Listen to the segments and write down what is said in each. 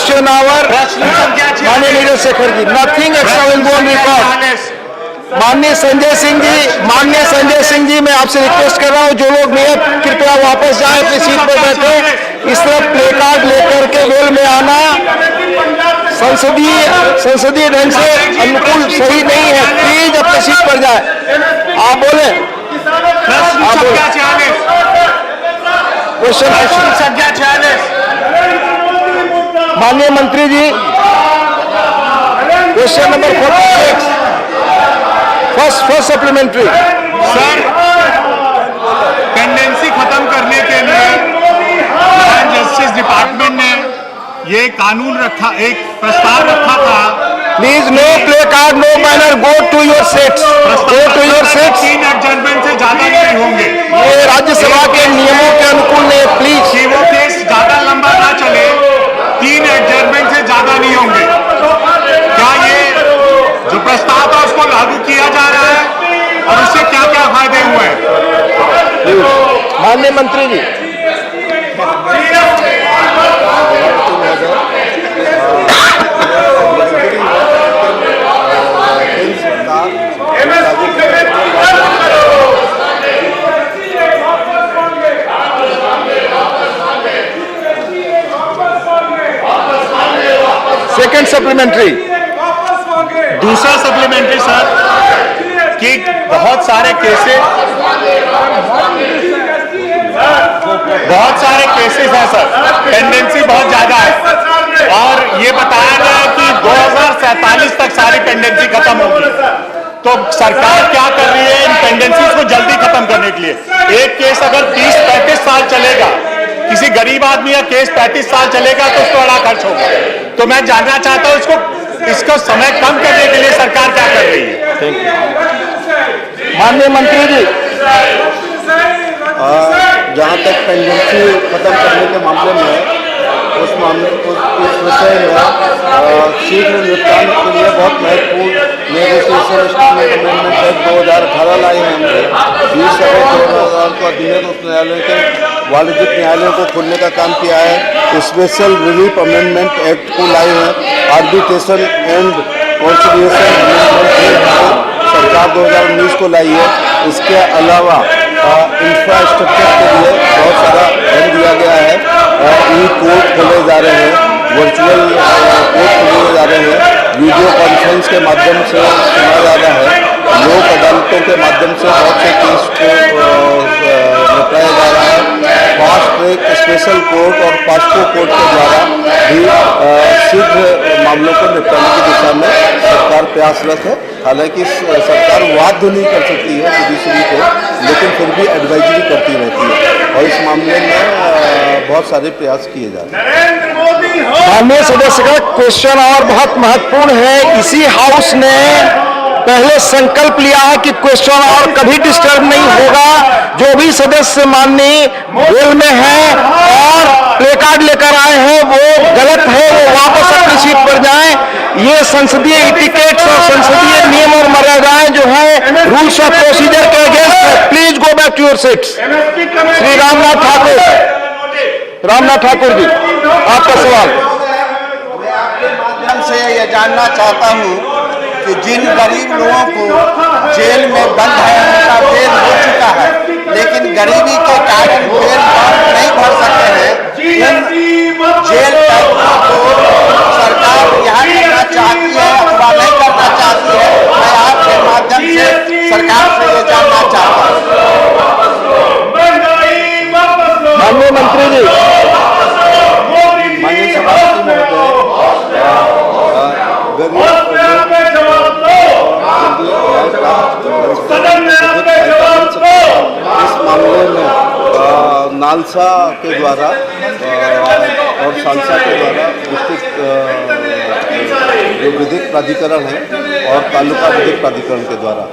Question hour माननीय Neeraj Shekhar ji, nothing extra will go on record. माननीय संजय सिंह जी, मैं आपसे रिक्वेस्ट कर रहा हूं, जो लोग नहीं है कृपया वापस जाएं, अपनी सीट पर बैठे। इस तरह प्ले कार्ड लेकर के वेल में आना संसदीय ढंग से अनुकूल सही नहीं है। प्लीज अपनी सीट पर जाए। आप बोले, क्वेश्चन संख्या 46। माननीय मंत्री जी, question number 46, first supplementary. Sir, pendency खत्म करने के लिए जस्टिस डिपार्टमेंट ने ये कानून रखा, एक प्रस्ताव रखा था। Please no placard, no banner, go to your seats, go to your seats. 3 adjournment से ज्यादा नहीं होंगे। ये राज्यसभा के नियमों के अनुकूल नहीं, प्लीज। कि वो केस ज्यादा लंबा ना चले, 3 एडजर्नमेंट से ज्यादा नहीं होंगे। क्या ये जो प्रस्ताव था उसको लागू किया जा रहा है और उससे क्या क्या फायदे हुए हैं? माननीय मंत्री जी, सेकंड सप्लीमेंट्री। दूसरा सप्लीमेंट्री सर, कि बहुत सारे केसेस हैं सर, पेंडेंसी बहुत ज्यादा है और ये बताया गया कि 2047 तक सारी पेंडेंसी खत्म होगी। तो सरकार क्या कर रही है इन पेंडेंसीज को जल्दी खत्म करने के लिए? एक केस अगर 30-35 साल चलेगा, किसी गरीब आदमी का केस 35 साल चलेगा तो उसको बड़ा खर्च होगा। तो मैं जानना चाहता हूं इसको समय कम करने के लिए सरकार क्या कर रही है? माननीय मंत्री जी, जहाँ तक पेंडेंसी खत्म करने के मामले में उस विषय में शीघ्र निपटान के लिए बहुत महत्वपूर्ण नेगोशिएशन इंस्ट्रूमेंट अमेंडमेंट एक्ट 2018 लाई है हमने। 20 अप्रैल 2000 को अधीनस्थ उच्च न्यायालय के वाणिज्यिक न्यायालयों को खोलने का काम किया है। स्पेशल रिलीफ अमेंडमेंट एक्ट को लाई है। आर्बिट्रेशन एंड कॉन्सिलिएशन अमेंडमेंट सरकार 2019 को लाई है। इसके अलावा इंफ्रास्ट्रक्चर के लिए बहुत सारा धन दिया गया है। ई कोर्ट खोले जा रहे हैं, वर्चुअल कोर्ट खोले जा रहे हैं, वीडियो कॉन्फ्रेंस के माध्यम से सुना जा रहा है, लोक अदालतों के माध्यम से बहुत से केस को निपटाया जा रहा है। फास्ट ट्रैक स्पेशल कोर्ट और पास्को कोर्ट के द्वारा भी शीघ्र मामलों को निपटाने की दिशा में सरकार प्रयासरत है। हालांकि सरकार बाध्य नहीं कर सकती है जुडिशरी को, लेकिन फिर भी एडवाइजरी करती रहती है और इस मामले में बहुत सारे प्रयास किए जा रहे हैं। माननीय सदस्य का क्वेश्चन और बहुत महत्वपूर्ण है। इसी हाउस ने पहले संकल्प लिया है कि क्वेश्चन और कभी डिस्टर्ब नहीं होगा। जो भी सदस्य माननीय वेल में हैं और प्ले कार्ड लेकर आए हैं वो गलत है, वो वापस अपनी सीट पर जाएं। ये संसदीय इटिकेट्स और संसदीय नियम और मर्यादाएं जो है रूल्स ऑफ प्रोसीजर के अगेंस्ट है। Please go back to your seats. Shri Ramnath Thakur ji, आपका सवाल। मैं आपके माध्यम से ये जानना चाहता हूँ कि जिन गरीब लोगों को जेल में बंद है उनका बेल हो चुका है, लेकिन गरीबी के कारण बेल नहीं भर सकते हैं, उन जेल कैदियों को सरकार रिहा करना चाहती है अथवा नहीं करना चाहती है? मैं आपके माध्यम से सरकार से ये जानना चाहता हूँ। माननीय मंत्री जी, माननीय सभापति इस मामले में नालसा के द्वारा और सालसा के द्वारा डिस्ट्रिक्ट जो विधिक प्राधिकरण है और तालुका विधिक प्राधिकरण के द्वारा,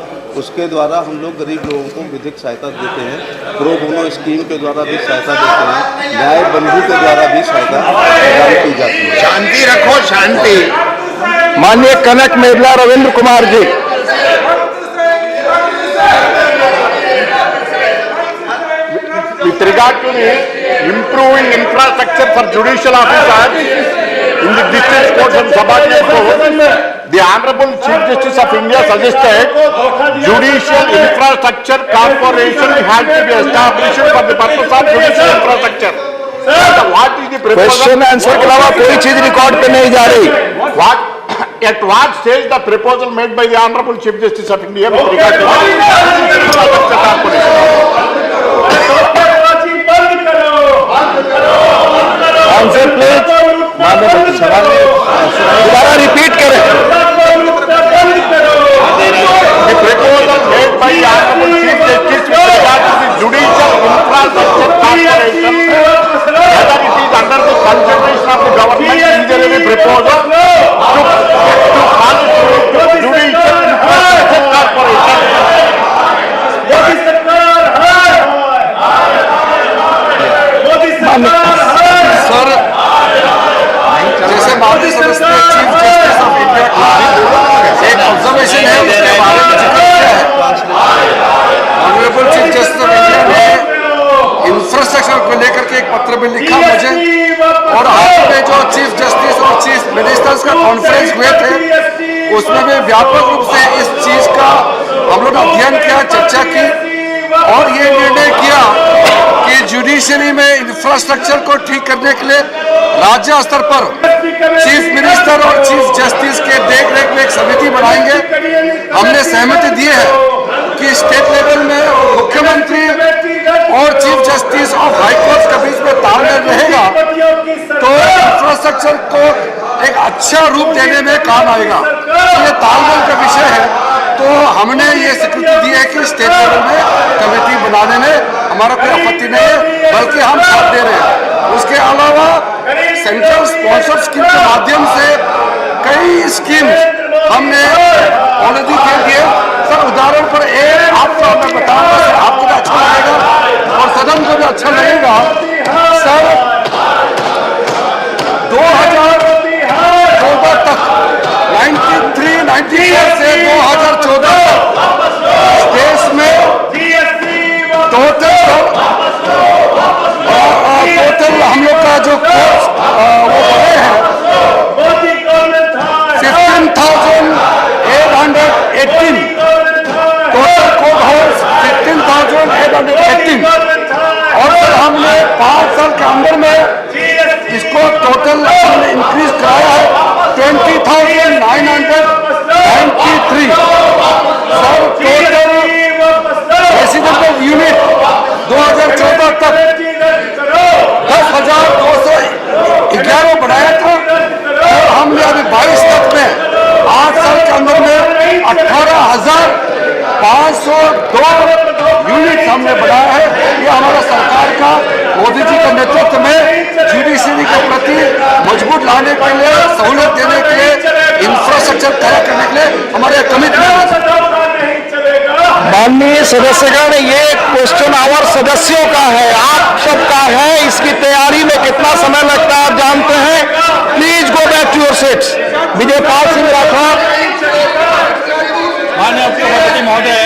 उसके द्वारा हम लोग गरीब लोगों को विधिक सहायता देते हैं। प्रो बोनो स्कीम के द्वारा भी सहायता देते हैं, न्याय बंधु के द्वारा भी सहायता प्रदान की जाती है। शांति रखो, शांति। माननीय कनक Meghla Ravindra Kumar ji. With regard to improving infrastructure for judicial officers, in the district courts and subordinate courts, the Honorable Chief Justice of India suggested Judicial Infrastructure Corporation had to be established for the purpose of judicial infrastructure. What is the proposal? Question answer के अलावा कोई चीज record पे नहीं जा रही। At what stage the proposal made by the Honorable Chief Justice of India with regard to infrastructure corporation? Answer please. दोबारा repeat करें। The proposal made by the Honorable Chief Justice with regard to the Judicial Infrastructure Corporation, whether it is under the consideration of the government, is there any proposal to constitute Judicial Infrastructure Corporation? Sir, जैसे माननीय सदस्य ने chief justice of India का एक observation है उसके बारे में जिक्र किया है। Honourable chief justice of India ने इंफ्रास्ट्रक्चर को लेकर के एक पत्र भी लिखा मुझे, और हाल में जो चीफ जस्टिस और चीफ मिनिस्टर्स का कॉन्फ्रेंस हुए थे उसमें भी व्यापक रूप से इस चीज का हम लोग अध्ययन किया, चर्चा की और ये निर्णय किया कि जुडिशरी में इंफ्रास्ट्रक्चर को ठीक करने के लिए राज्य स्तर पर चीफ मिनिस्टर और चीफ जस्टिस के देखरेख में एक समिति बनाएंगे। हमने सहमति दी है कि स्टेट लेवल में मुख्यमंत्री और chief justice of high court के बीच में तालमेल रहेगा तो इंफ्रास्ट्रक्चर को एक अच्छा रूप देने में काम आएगा। ये तालमेल का विषय है, तो हमने ये स्वीकृति दी है कि स्टेट लेवल में कमेटी बनाने में हमारा कोई आपत्ति नहीं है, बल्कि हम साथ दे रहे हैं। उसके अलावा सेंट्रल स्पॉन्सर स्कीम के माध्यम से कई स्कीम हमने ऑलरेडी दे दिए। सर उदाहरण पर एक आपको मैं बताऊंगा, आपको भी अच्छा लगेगा और सदन को भी अच्छा लगेगा। सर 2014 तक 93-94 से 2014 देश में टोटल हम लोग का जो कोर्स वो बने हैं 15,818 टोटल कोर्ट हाउस 15,818 और फिर हमने 5 साल के अंदर में इसको टोटल हमने इंक्रीज कराया है 20,993 सर टोटल रेसिडेंशियल यूनिट 2014 तक 10,211 बढ़ाया था और हमने अभी 22 तक में 8 साल के अंदर में 18,502 यूनिट हमने बढ़ाया है। ये हमारा सरकार का मोदी जी के नेतृत्व में जुडिशरी के प्रति मजबूत लाने के लिए, सहूलियत देने के लिए, इंफ्रास्ट्रक्चर तैयार करने के लिए हमारे कमिटमेंट। माननीय सदस्यगण, ये क्वेश्चन आवर सदस्यों का है, आप सबका है। इसकी तैयारी में कितना समय लगता है आप जानते हैं। Please go back to your seats. Vijay Pal Singh Rathore. माननीय उपसभापति महोदय,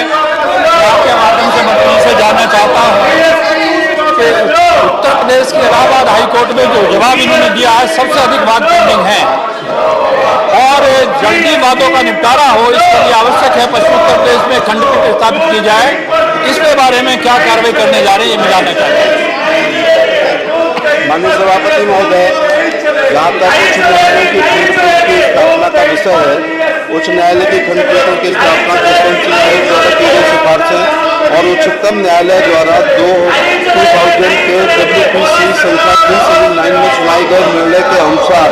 आपके माध्यम से मंत्री से जानना चाहता हूँ कि उत्तर प्रदेश के इलाहाबाद हाई कोर्ट में जो जवाब इन्होंने दिया है सबसे अधिक वाद पेंडिंग है और जल्दी वादों का निपटारा हो, इसके लिए आवश्यक है पश्चिम उत्तर प्रदेश में खंडपीठ स्थापित की जाए। इसके बारे में क्या कार्रवाई करने जा रहे हैं ये मैं जानना चाहता हूँ। माननीय सभापति महोदय, जहाँ तक उच्च न्यायालय की खंडपीठ की स्थापना का विषय है, उच्च न्यायालय की खंडपीठों की स्थापना एसएमसी आयोग द्वारा की गई सिफारिशें और उच्चतम न्यायालय द्वारा 2000 के WPC संख्या 379 में सुनाए गए निर्णय के अनुसार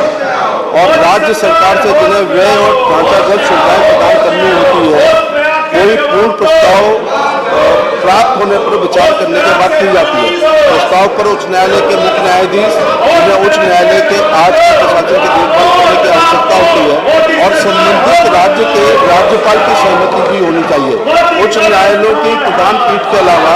और राज्य सरकार से जिन्हें व्यय और ढांचागत सुविधाएं प्रदान करनी होती है, कोई पूर्ण प्रस्ताव प्राप्त होने पर विचार करने के बाद की जाती है। प्रस्ताव पर उच्च न्यायालय के मुख्य न्यायाधीश जिन्हें उच्च न्यायालय के आज के प्रशासन की देखभाल करने की आवश्यकता होती है और संबंधित राज्य के राज्यपाल की सहमति भी होनी चाहिए। उच्च न्यायालयों की प्रधान पीठ के अलावा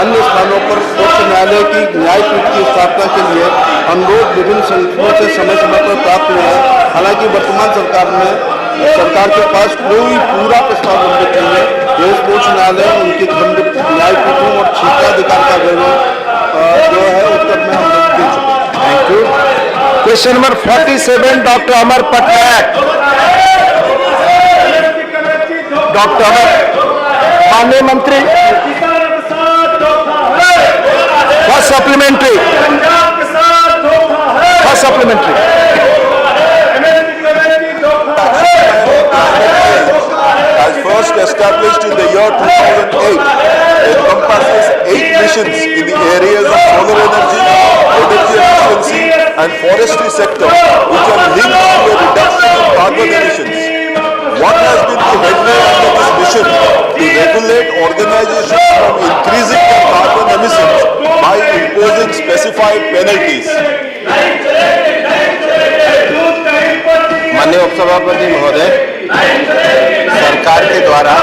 अन्य स्थानों पर उच्च न्यायालय की न्यायपीठ की स्थापना के लिए अनुरोध विभिन्न संगठनों से समय समय पर प्राप्त हुए हैं। हालांकि वर्तमान सरकार के पास कोई पूरा प्रस्ताव लंबित नहीं है। देश उच्च न्यायालय उनकी खंड न्यायपीठों और क्षेत्राधिकार का विवरण जो है उत्तर में हम लोग दे चुके हैं। Thank you. Question number 47 doctor Amar Patnaik. Doctor Amar, माननीय मंत्री, first supplementary, first supplementary. As first established in the year 2008, encompasses 8 missions in the areas of solar energy, energy efficiency and forestry sector, which are linked to a reduction in carbon emissions. What has been the headway under this mission to regulate organizations from increasing their carbon emissions by imposing specified penalties? माननीय उपसभापति महोदय, सरकार के द्वारा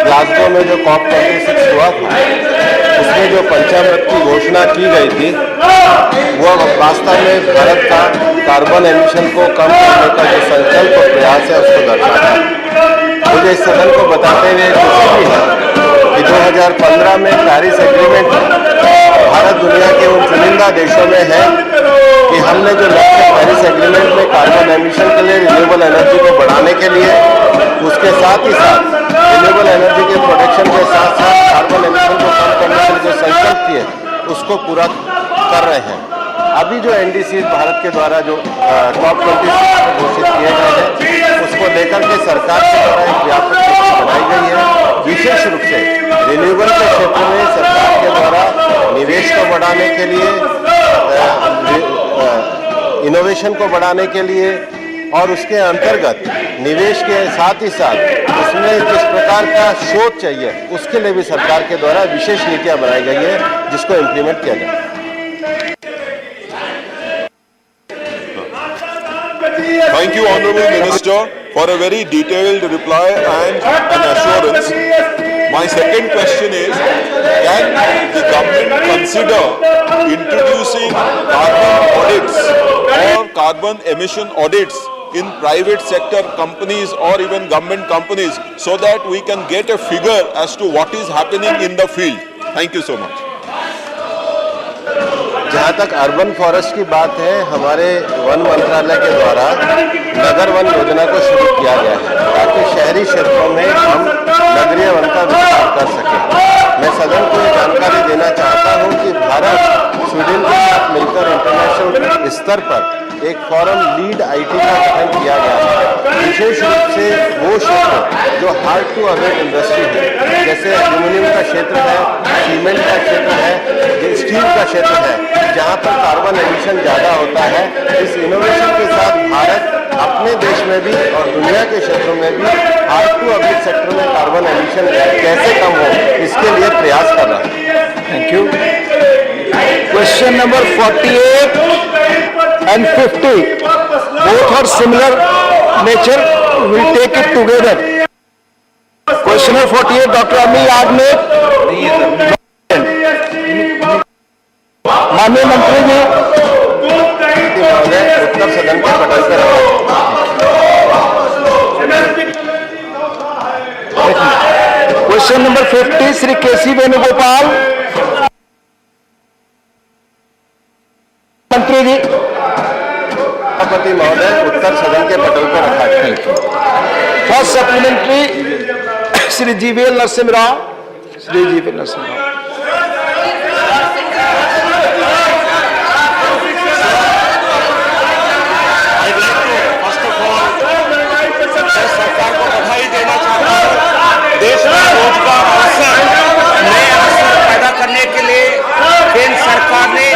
Glasgow में जो COP26 हुआ था, उसमें जो पंचामृत की घोषणा की गई थी, वो वास्तव में भारत का कार्बन एमिशन को कम करने का जो संकल्प और प्रयास है उसको दर्शाता है। मुझे इस सदन को बताते हुए खुशी भी है कि 2015 में पेरिस एग्रीमेंट भारत दुनिया के उन चुनिंदा देशों में है कि हमने जो लक्ष्य पेरिस एग्रीमेंट में कार्बन एमिशन के लिए रिन्यूएबल एनर्जी को बढ़ाने के लिए, उसके साथ ही साथ रिन्यूएबल एनर्जी के प्रोडक्शन के साथ साथ कार्बन एमिशन को कम करने के लिए जो संकल्प किए उसको पूरा कर रहे हैं। अभी जो NDCs भारत के द्वारा जो COP26 में घोषित किए गए हैं, उसको लेकर के सरकार के द्वारा एक व्यापक नीति बनाई गई है। विशेष रूप से रिन्यूएबल के क्षेत्र में सरकार के द्वारा निवेश को बढ़ाने के लिए, इनोवेशन को बढ़ाने के लिए और उसके अंतर्गत निवेश के साथ ही साथ उसमें किस प्रकार का शोध चाहिए उसके लिए भी सरकार के द्वारा विशेष नीतियां बनाई गई है, जिसको इम्प्लीमेंट किया जाए। Thank you, Honorable Minister, for a very detailed reply and an assurance. My second question is, can the government consider introducing carbon audits or carbon emission audits in private sector companies or even government companies so that we can get a figure as to what is happening in the field? Thank you so much. जहाँ तक urban forest की बात है, हमारे one मंत्रालय के द्वारा नगर one योजना को शुरू किया गया है ताकि शहरी क्षेत्रों में हम नगरीय वन का विस्तार कर सकें। मैं सदन को ये जानकारी देना चाहता हूँ कि भारत स्वीडन के साथ मिलकर इंटरनेशनल स्तर पर एक फॉरम लीड IT का गठन किया गया है। विशेष रूप से वो क्षेत्र जो हार्ड टू अवेट इंडस्ट्री है, जैसे एल्यूमिनियम का क्षेत्र है, सीमेंट का क्षेत्र है, स्टील का क्षेत्र है, जहाँ पर कार्बन एमिशन ज़्यादा होता है। इस इनोवेशन के साथ भारत अपने देश में भी और दुनिया के क्षेत्रों में भी हार्ड टू अवेट सेक्टर में कार्बन एमिशन कैसे कम हो, इसके लिए प्रयास कर रहा है। Thank you. Question number 48 and 50, both are similar nature, we'll take it together. Question number 48, Dr. Ami Yagnik, माननीय मंत्री जी, उत्तर सदन के पटल पर question number 50 Shri KC Venugopal मंत्री जी। सभापति महोदय, उत्तर सदन के पटल पर रखा है। First supplementary Shri GVL Narasimha Rao, Shri GVL Narasimha Rao. सरकार को बधाई देना चाहता हूं। देश में रोजगार अवसर, नए अवसर पैदा करने के लिए केंद्र सरकार ने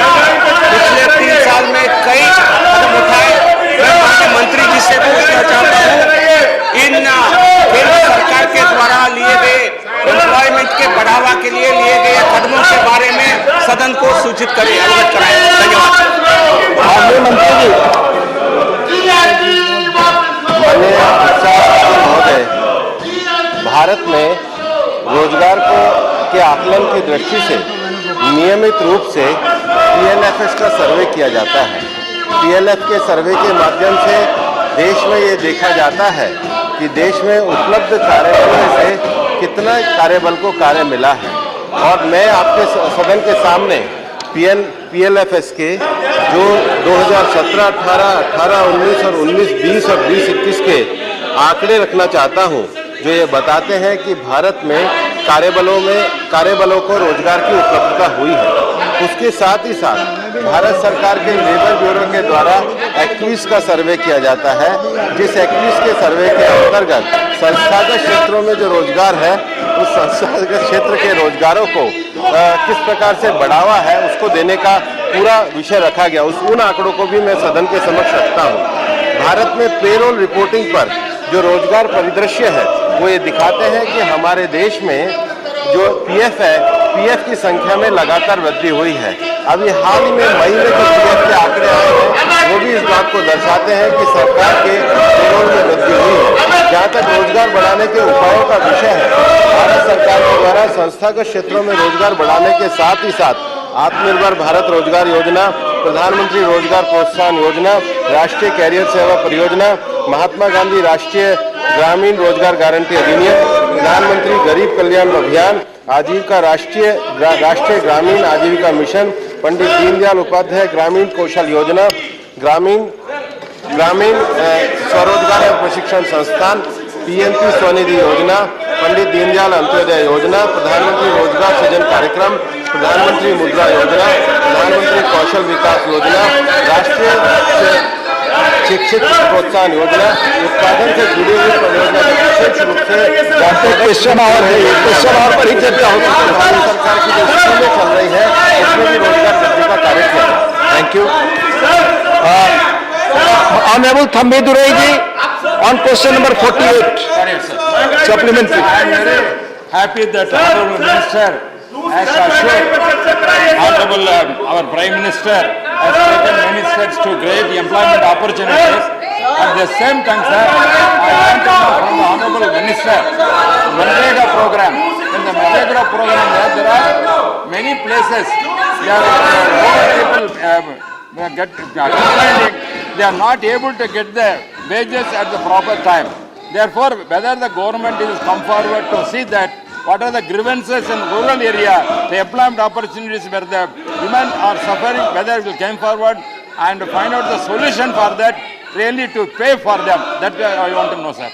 पिछले 3 साल में कई कदम उठाए। मैं माननीय मंत्री जी से पूछना चाहता हूं, इन केंद्र सरकार के द्वारा लिए गए एम्प्लॉयमेंट के बढ़ावा के लिए लिए गए कदमों के बारे में सदन को सूचित करें, अवगत कराएं। धन्यवाद। माननीय मंत्री जी। महोदय, भारत में रोजगार के आकलन की दृष्टि से नियमित रूप से PLFS का सर्वे किया जाता है। PLF के सर्वे के माध्यम से देश में ये देखा जाता है कि देश में उपलब्ध कार्यबल में से कितना कार्यबल को कार्य मिला है। और मैं आपके सदन के सामने PLFS के जो 2017, 18, 19 और 19-20 और 20-21 के आंकड़े रखना चाहता हूं, जो ये बताते हैं कि भारत में कार्यबलों को रोजगार की उपलब्धता हुई है। उसके साथ ही साथ भारत सरकार के लेबर ब्यूरो के द्वारा 21 का सर्वे किया जाता है, जिस 21 के सर्वे के अंतर्गत संस्थागत क्षेत्रों में जो रोजगार है, उस संस्थागत क्षेत्र के रोजगारों को किस प्रकार से बढ़ावा है उसको देने का पूरा विषय रखा गया। उन आंकड़ों को भी मैं सदन के समक्ष रखता हूँ। भारत में पेरोल रिपोर्टिंग पर जो रोजगार परिदृश्य है वो ये दिखाते हैं कि हमारे देश में जो पीएफ है, पीएफ की संख्या में लगातार वृद्धि हुई है। अभी हाल ही में मई में जो पीएफ के आंकड़े आए हैं वो भी इस बात को दर्शाते हैं कि सरकार के पेरोल में वृद्धि हुई है। जहाँ तक रोजगार बढ़ाने के उपायों का विषय है, भारत सरकार के द्वारा संस्थागत क्षेत्रों में रोजगार बढ़ाने के साथ ही साथ आत्मनिर्भर भारत रोजगार योजना, प्रधानमंत्री रोजगार प्रोत्साहन योजना, राष्ट्रीय कैरियर सेवा परियोजना, महात्मा गांधी राष्ट्रीय ग्रामीण रोजगार गारंटी अधिनियम, प्रधानमंत्री गरीब कल्याण अभियान, आजीविका राष्ट्रीय ग्रामीण आजीविका मिशन, पंडित दीनदयाल उपाध्याय ग्रामीण कौशल योजना, ग्रामीण स्वरोजगार एवं प्रशिक्षण संस्थान, पीएमपी स्वनिधि योजना, पंडित दीनदयाल अंत्योदय योजना, प्रधानमंत्री रोजगार सृजन कार्यक्रम, प्रधानमंत्री मुद्रा योजना, प्रधानमंत्री कौशल विकास योजना, राष्ट्रीय शिक्षित प्रोत्साहन योजना, उत्पादन से जुड़ी हुई परियोजना विशेष रूप से क्वेश्चन और पर ही चर्चा हो सकती है। भारत सरकार की जो स्कीमें चल रही है उसमें भी रोजगार वृद्धि का कार्य किया है। Thank you. Honourable Thambi Durai ji, on question number 48, supplementary. I am very happy that Honorable Minister has assured Honorable our Prime Minister has taken many steps to create employment opportunities. At the same time, sir, I want to know from the Honorable Minister, Manrega program. In the Manrega program, there are many places they are not able to get the wages at the proper time. Therefore, whether the government is come forward to see that what are the grievances in rural area, the employment opportunities where the women are suffering, whether it will come forward and find out the solution for that, really to pay for them. That I want to know, sir.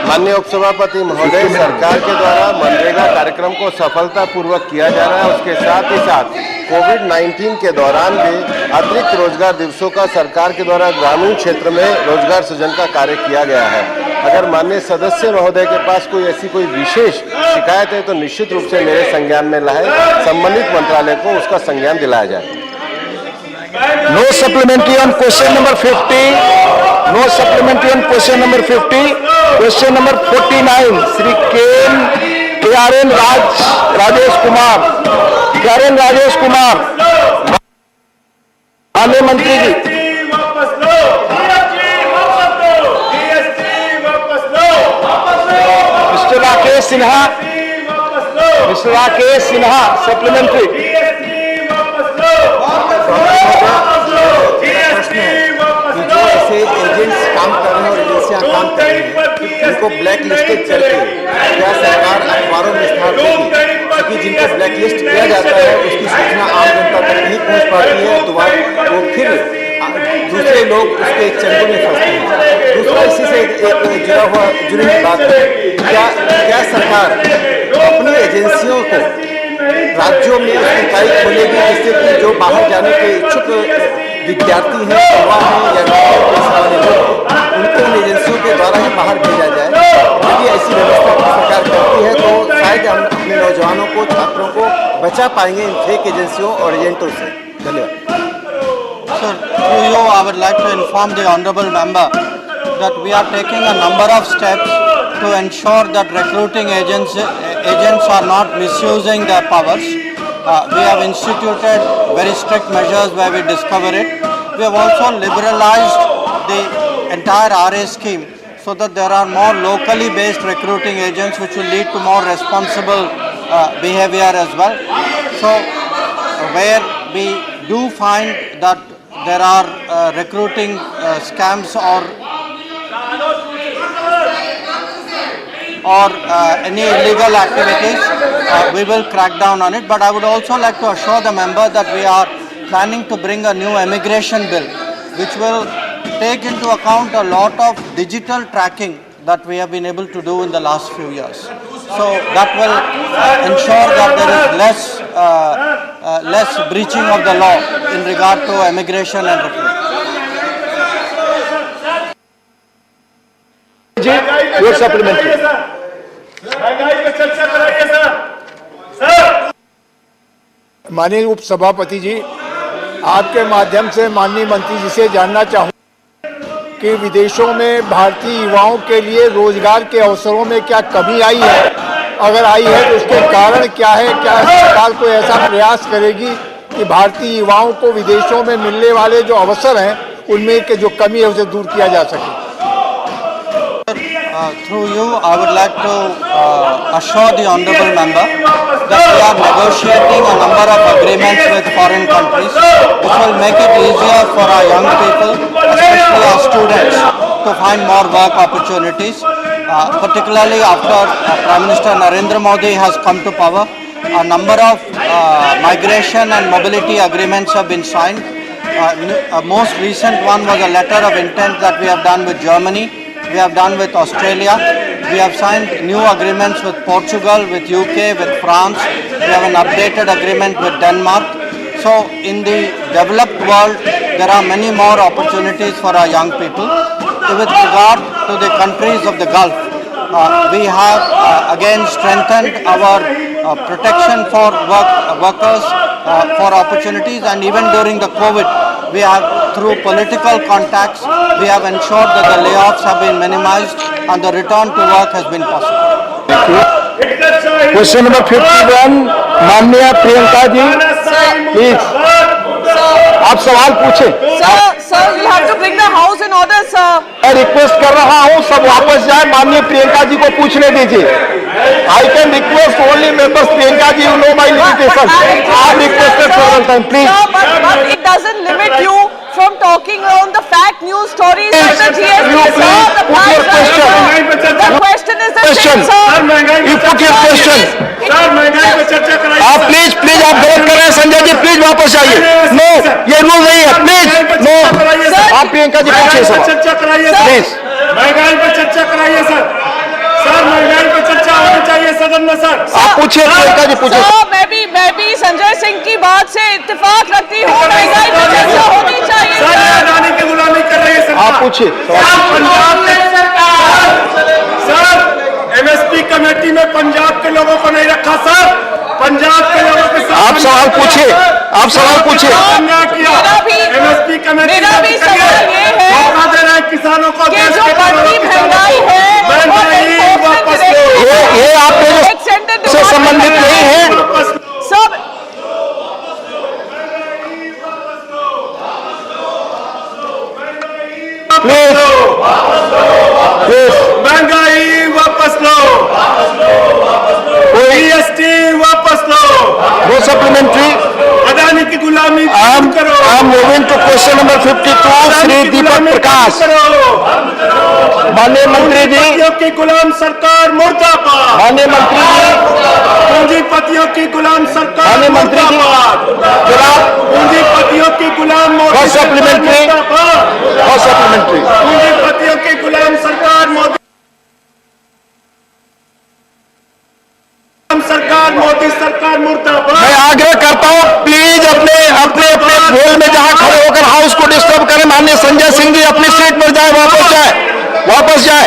माननीय उपसभापति महोदय, सरकार के द्वारा मनरेगा कार्यक्रम को सफलतापूर्वक किया जा रहा है। उसके साथ ही साथ कोविड-19 के दौरान भी अतिरिक्त रोजगार दिवसों का सरकार के द्वारा ग्रामीण क्षेत्र में रोजगार सृजन का कार्य किया गया है। अगर माननीय सदस्य महोदय के पास कोई ऐसी कोई विशेष शिकायत है तो निश्चित रूप से मेरे संज्ञान में लाए, संबंधित मंत्रालय को उसका संज्ञान दिलाया जाए। No supplementary on question number 50. No supplementary on question number 50. Question number 49. Shri KN Rajesh Kumar. माननीय मंत्री जी। Mr. Rakesh Sinha. Supplementary. जो ऐसे एजेंट्स काम कर रहे हैं और एजेंसियां काम कर रही हैं, उनको ब्लैक लिस्टेड करके क्या सरकार अखबारों में इस्तेमाल करेगी? क्योंकि जिनको ब्लैक लिस्ट किया जाता है उसकी सूचना आम जनता तक नहीं पहुंच पाती है, तो वो फिर दूसरे लोग उसके चंगुल में फंसते हैं। दूसरा इसी से एक जुड़ी हुई बात है, क्या सरकार अपनी एजेंसियों को राज्यों में उसकी इकाई खोलेगी जिससे कि जो बाहर जाने के इच्छुक विद्यार्थी हैं, युवा हैं या पेशा वाले लोग, उनको इन एजेंसियों के द्वारा ही बाहर भेजा जाए। यदि ऐसी व्यवस्था सरकार करती है तो शायद हम अपने नौजवानों को, छात्रों को बचा पाएंगे इन फेक एजेंसियों और एजेंटों से। धन्यवाद। Sir, through you, I would like to inform the honourable member that we are taking a number of steps to ensure that recruiting agents are not misusing their powers. We have instituted very strict measures where we discover it. We have also liberalized the entire RA scheme so that there are more locally based recruiting agents, which will lead to more responsible behavior as well. So where we do find that there are recruiting scams or any illegal activities, we will crack down on it. But I would also like to assure the member that we are planning to bring a new immigration bill, which will take into account a lot of digital tracking that we have been able to do in the last few years. So that will ensure that there is less breaching of the law in regard to immigration and refugee. Your supplementary. माननीय उपसभापति जी, आपके माध्यम से माननीय मंत्री जी से जानना चाहूँ कि विदेशों में भारतीय युवाओं के लिए रोजगार के अवसरों में क्या कमी आई है? अगर आई है तो उसके कारण क्या है? क्या सरकार कोई ऐसा प्रयास करेगी कि भारतीय युवाओं को विदेशों में मिलने वाले जो अवसर हैं उनमें के जो कमी है उसे दूर किया जा सके? Through you, I would like to assure the honourable member that we are negotiating a number of agreements with foreign countries, which will make it easier for our young people, especially our students, to find more work opportunities. Particularly after Prime Minister Narendra Modi has come to power, a number of migration and mobility agreements have been signed. A most recent one was a letter of intent that we have done with Germany. We have done with Australia. We have signed new agreements with Portugal, with UK, with France. We have an updated agreement with Denmark. So in the developed world, there are many more opportunities for our young people. With regard to the countries of the Gulf, we have again strengthened our protection for workers, for opportunities, and even during the COVID, we have, through political contacts, we have ensured that the layoffs have been minimized and the return to work has been possible. Question number 51, माननीय Priyanka ji, please आप सवाल पूछें। Sir, you have to bring the house in order, sir. मैं request कर रहा हूं सब वापस जाए, माननीय प्रियंका जी को पूछने दीजिए। I can request only members, Priyanka ji, you know my limitation. I have requested several times, please. Sir, but it doesn't limit you from talking on the fact news stories of the GST. You please put your question. The question is the Question. same, sir. You put your question. आप please आप गलत कर रहे हैं Sanjay ji, please वापस आइए। No, ये rule नहीं है, प्लीज नो। आप प्रियंका जी पूछिए सवाल, प्लीज। महंगाई पर चर्चा कराइए सर। सर महंगाई पर चर्चा होनी चाहिए सदन में सर। आप पूछिए प्रियंका जी, पूछिए। सर, मैं भी संजय सिंह की बात से इत्तेफाक रखती हूँ, महंगाई पर चर्चा होनी चाहिए। सर अडानी की गुलामी कर रही है सरकार। आप पूछिए। सर एमएसपी कमेटी में पंजाब के लोगों को नहीं रखा सर, पंजाब के लोगों के साथ आप सवाल पूछिए, आप सवाल पूछिए। एमएसपी कमेटी मेरा भी सवाल ये है धोखा दे रहे हैं किसानों को। कि जो बढ़ती महंगाई है वापस लो। ये आपने जो से संबंधित नहीं है। सब प्लीज महंगाई वापस लो, जीएसटी वापस लो, वो सप्लीमेंट्री। अडानी की गुलामी I am moving to question number 52, Shri Deepak Prakash. माननीय मंत्री जी, पूंजीपतियों की गुलाम सरकार मुर्दाबाद। माननीय मंत्री जी, पूंजीपतियों की गुलाम सरकार माननीय मंत्री जी, मुर्दाबाद। जनाब पूंजीपतियों की गुलाम मोदी फर्स्ट सप्लीमेंट्री, मुर्दाबाद। First supplementary. पूंजीपतियों की गुलाम सरकार मोदी सरकार मुर्दाबाद। मैं आग्रह करता हूं प्लीज अपने बोल में जहां खड़े होकर हाउस को डिस्टर्ब करें। माननीय संजय सिंह जी अपनी सीट पर जाए, वापस जाए।